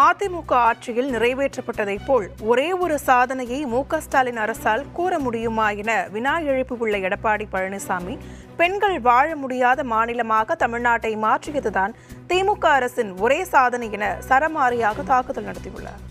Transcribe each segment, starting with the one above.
அதிமுக ஆட்சியில் நிறைவேற்றப்பட்டதைப் போல் ஒரே ஒரு சாதனையை மு.க.ஸ்டாலின் அரசால் கூற முடியுமா என வினா எழுப்பியுள்ள எடப்பாடி பழனிசாமி, பெண்கள் வாழ முடியாத மாநிலமாக தமிழ்நாட்டை மாற்றியதுதான் திமுக அரசின் ஒரே சாதனை என சரமாரியாக தாக்குதல் நடத்தியுள்ளார்.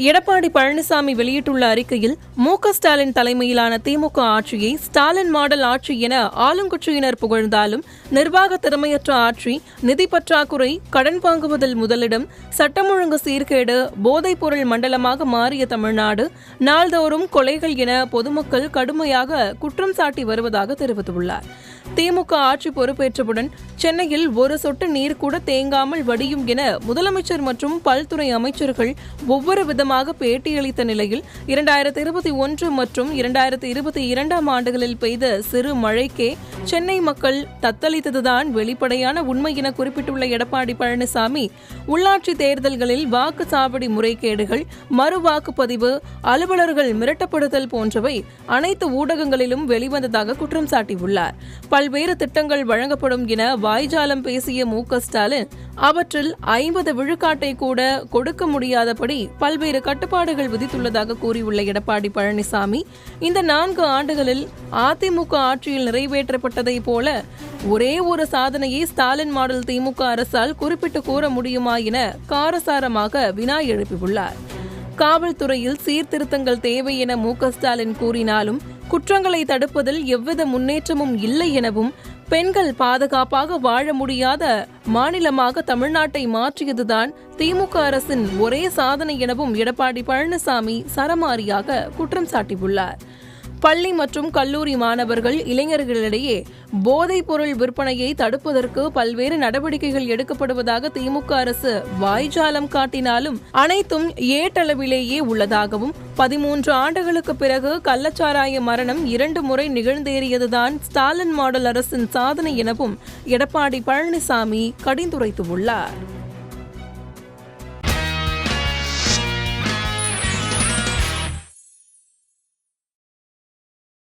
எடப்பாடி பழனிசாமி வெளியிட்டுள்ள அறிக்கையில் மு.க.ஸ்டாலின் தலைமையிலான திமுக ஆட்சியை ஸ்டாலின் மாடல் ஆட்சி என ஆளுங்கட்சியினர் புகழ்ந்தாலும் நிர்வாக திறமையற்ற ஆட்சி, நிதி பற்றாக்குறை, கடன் வாங்குவதில் முதலிடம், சட்டம் ஒழுங்கு சீர்கேடு, போதைப் பொருள் மண்டலமாக மாறிய தமிழ்நாடு, நாள்தோறும் கொலைகள் என பொதுமக்கள் கடுமையாக குற்றம் சாட்டி வருவதாக தெரிவித்துள்ளார். திமுக ஆட்சி பொறுப்பேற்றவுடன் சென்னையில் ஒரு சொட்டு நீர் கூட தேங்காமல் வடியும் என முதலமைச்சர் மற்றும் பல்துறை அமைச்சர்கள் ஒவ்வொரு விதமாக பேட்டியளித்த நிலையில் 2021 மற்றும் 2022 ஆண்டுகளில் பெய்த சிறு மழைக்கே சென்னை மக்கள் தத்தளித்ததுதான் வெளிப்படையான உண்மை என குறிப்பிட்டுள்ள எடப்பாடி பழனிசாமி, உள்ளாட்சி தேர்தல்களில் வாக்குச்சாவடி முறைகேடுகள், மறு வாக்குப்பதிவு, அலுவலர்கள் மிரட்டப்படுதல் போன்றவை அனைத்து ஊடகங்களிலும் வெளிவந்ததாக குற்றம் சாட்டியுள்ளார். பல்வேறு திட்டங்கள் வழங்கப்படும் என வாய்ஜாலம் பேசிய மு.க.ஸ்டாலின், அவற்றில் 50 விழுக்காட்டை கூட கொடுக்க முடியாதபடி பல்வேறு கட்டுப்பாடுகள் விதித்துள்ளதாக கூறியுள்ள எடப்பாடி பழனிசாமி, இந்த 4 ஆண்டுகளில் அதிமுக ஆட்சியில் நிறைவேற்றப்பட்டதைப் போல ஒரே ஒரு சாதனையை ஸ்டாலின் மாடல் திமுக அரசால் குறிப்பிட்டு கூற முடியுமா என காரசாரமாக வினா எழுப்பியுள்ளார். காவல்துறையில் சீர்திருத்தங்கள் தேவை என மு.க.ஸ்டாலின் கூறினாலும் குற்றங்களை தடுப்பதில் எவ்வித முன்னேற்றமும் இல்லை எனவும், பெண்கள் பாதுகாப்பாக வாழ முடியாத மாநிலமாக தமிழ்நாட்டை மாற்றியதுதான் திமுக அரசின் ஒரே சாதனை எனவும் எடப்பாடி பழனிசாமி சரமாரியாக குற்றம் சாட்டியுள்ளார். பள்ளி மற்றும் கல்லூரி மாணவர்கள், இளைஞர்களிடையே போதைப் பொருள் விற்பனையை தடுப்பதற்கு பல்வேறு நடவடிக்கைகள் எடுக்கப்படுவதாக திமுக அரசு வாய்ஜாலம் காட்டினாலும் அனைத்தும் ஏட்டளவிலேயே உள்ளதாகவும், 13 ஆண்டுகளுக்கு பிறகு கள்ளச்சாராய மரணம் 2 முறை நிகழ்ந்தேறியதுதான் ஸ்டாலின் மாடல் அரசின் சாதனை எனவும் எடப்பாடி பழனிசாமி கடிந்துரைத்துள்ளார்.